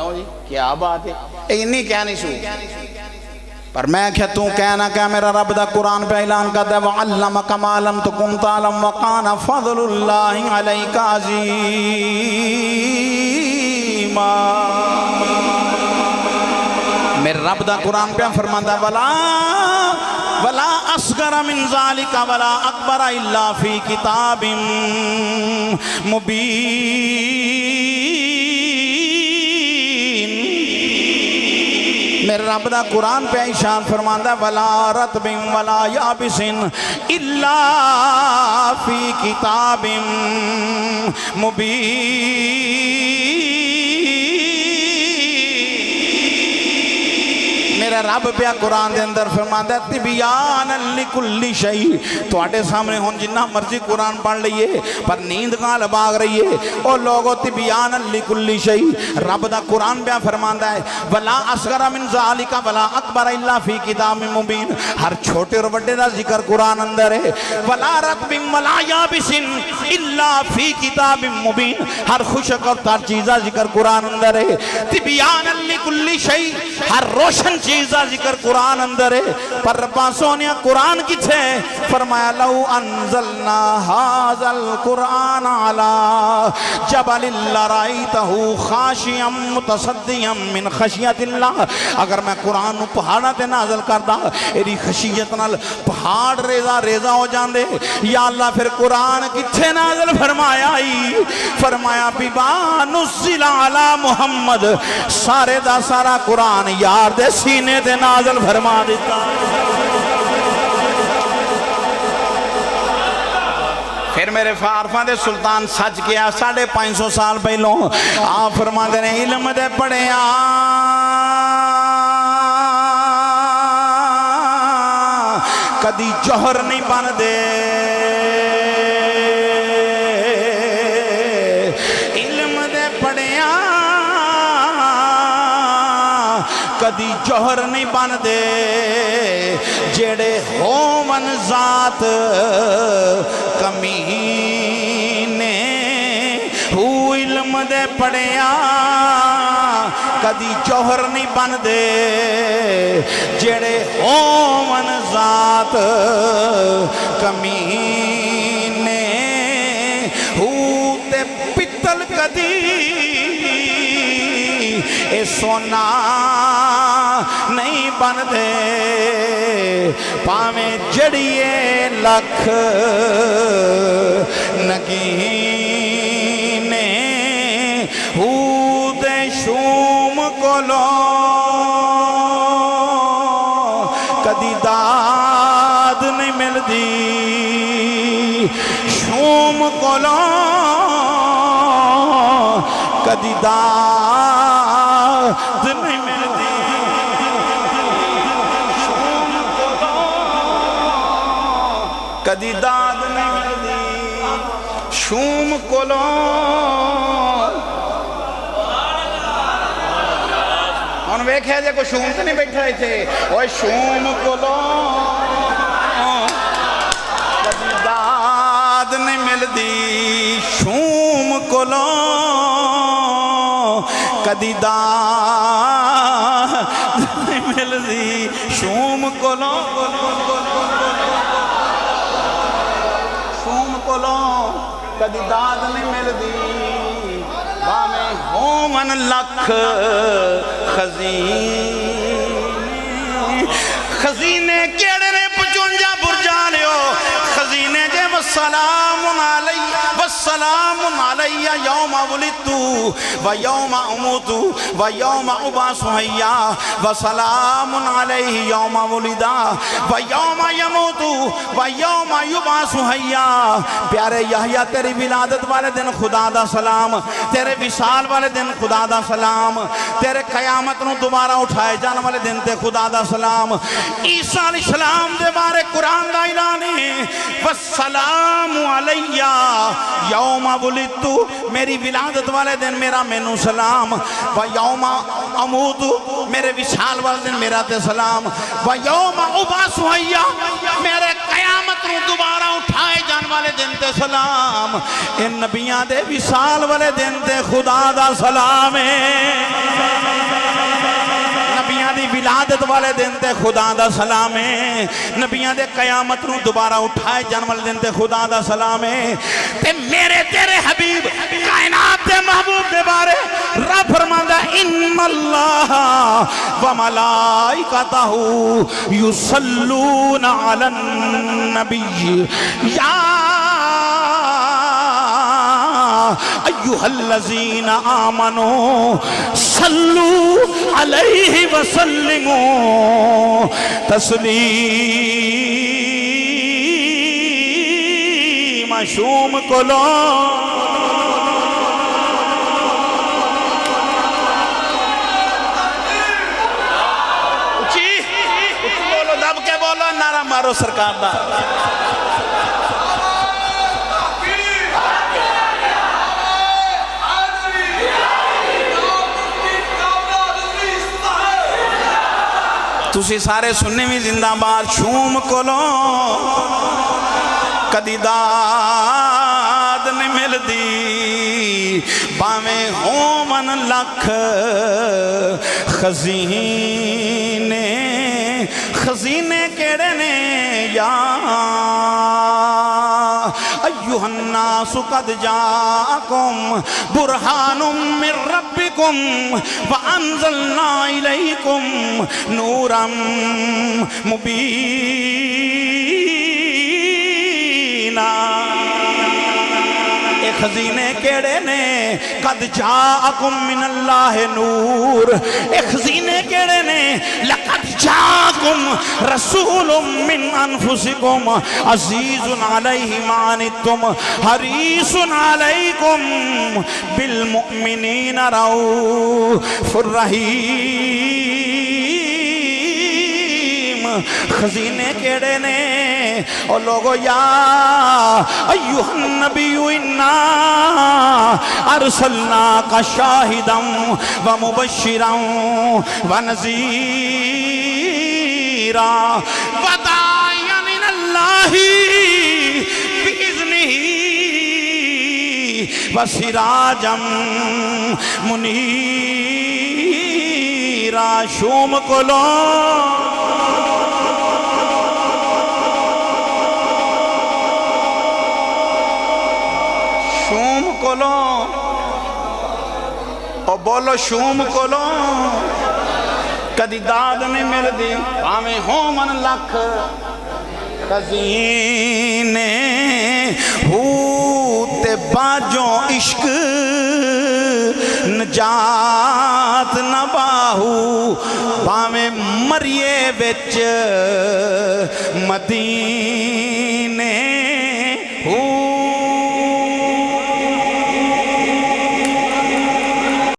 کیوں جی کیا بات ہے اینی کہنی سو پر میں کہ تو کہنا کہ میرا رب دا قرآن پہ اعلان کر دے وَعَلَّمَكَ مَا لَمْ تَكُنْ تَعْلَمْ وَكَانَ فَضْلُ اللَّهِ عَلَيْكَ عَظِيمًا میرے رب دا قرآن پہ فرماتا ہے وَلَا أَصْغَرَ مِنْ ذَلِكَ وَلَا أَكْبَرَ إِلَّا فِي كِتَابٍ مُبِينٍ میرے رب دا قرآن پہ اشان فرماتا ہے وَلَا رَطْبٍ وَلَا يَابِسٍ إِلَّا فِي كِتَابٍ مُبِينٍ میرے رب پہ قرآن دے اندر فرماتا ہے تبیانا لکل شیء تواڈے سامنے ہون جنہ مرضی قرآن پڑھ لئیے پر نیند غالب باغ رہی ہے او لوگوں تبیانا لکل شیء رب دا قرآن پہ فرماتا ہے ولا اصغر من ذالک ولا اکبر الا فی کتاب مبین ہر چھوٹے اور بڑے دا ذکر قرآن اندر ہے ولا رطب ولا یابس الا فی کتاب مبین ہر خشک اور تر چیزہ ذکر قرآن اندر ہے تبیانا لکل شیء ہر روشن چیزہ ذکر قرآن اندر ہے پر ربا سونیا قرآن کچھ ہے فرمایا لو انزلنا هذا القرآن على جبل لرائیتہ خاشیا متصدیا من خشیت اللہ اگر میں قرآن پہاڑا تے نازل کردہ ایری خشیت نال پہاڑ ریزہ ریزہ ہو جان دے یا اللہ پھر قرآن کچھ نازل فرمایا بیبا نزل علی محمد سارے دا سارا قرآن یار دے سینے دے نازل فرما دیتا پھر میرے فارفان دے سلطان سچ کیا 550 سال پہلوں آپ فرما دے نے علم دے پڑھے کدی جوہر نہیں بن دے علم دے پڑھے کدی جوہر نہیں بن دے جیڑے ہومن ذات کمینے ہو علم دے پڑھیا کدی جوہر نہیں بن دے جیڑے ہومن ذات کمینے ہو تے پتل کدی اے سونا نہیں بن دے پاویں جڑیے لکھ نگینے ہو دے شوم کولو کدی داد نہیں مل دی شوم کولو کدی داد نہیں مل دی کدی داد نہیں مل دی شوم کولو ہن ویکھیا جے کوئی شوم تے نہیں بیٹھا ایتھے اوے شوم کولو کدی داد نہیں مل دی شوم کولو کدی داد نہیں مل دی شوم کولو کدی داد نہیں مل دی بامیں ہومن لکھ خزینے کیڑے نے پچونجا برجا لیو خزینے جے والسلام علی یوم ولدتو ویوم اموتو ویوم ابعث حیا وسلام علیہ یوم ولدا ویوم یموتو ویوم یبعث حیا پیارے یحییٰ تیری ولادت والے دن خدا دا سلام تیرے وصال والے دن خدا دا سلام تیرے قیامت نو دوبارہ اٹھائے جان والے دن تے خدا دا سلام عیسیٰ علیہ السلام دے بارے قرآن دا اعلان ہے والسلام علیہ یوم ولدتو میری ولادت والے دن میرا مینو سلام ویوم اموتو میرے وصال والے دن میرا تے سلام ویوم ابعث حیا میرے قیامت نو دوبارہ اٹھائے جان والے دن تے سلام ان نبیان دے وصال والے دن تے خدا دا سلام ہے نبیان دی ولادت والے دن تے خدا دا سلام ہے نبیان دے قیامت نو دوبارہ اٹھائے جان والے دن تے خدا دا سلام ہے تے میرے تیرے حبیب کائنات دے محبوب دے بارے رب فرماندا ان اللہ و ملائکتہ یصلون علی النبی یا ایوہ الذین آمنوا صلو علیہ وسلموا تسلیم شوم کلو اچھی بولو دب کے بولو نعرہ مارو سرکار دا تُسی سارے سننے میں زندہ بار شوم کولو کدی داد نہیں مل دی باویں ہومن لکھ خزینے کیڑے نے یا ایوہ الناس قد جاءکم برہان من ربکم وانزلنا الیکم نورا مبینا اے خزینے کیڑے نے قد جاءکم من اللہ نور اے خزینے کیڑے نے لقد جاءکم رسول من انفسکم عزیز علیہ معنتم حریص علیکم بالمؤمنین رؤوف الرحیم خزینے کیڑے نے اور لوگو یا ایوہ النبی انا ارسلناک شاہدا ومبشرا ونذیرا وداعیا من اللہ بإذنہ وسراجا منیرا شوم کلو شوم کولو او بولو شوم کولو کدی داد نہیں مل دی ہمیں ہومن لکھ خزینے ہوتے باجوں عشق نجات نہ باہو باویں مریے بچ مدین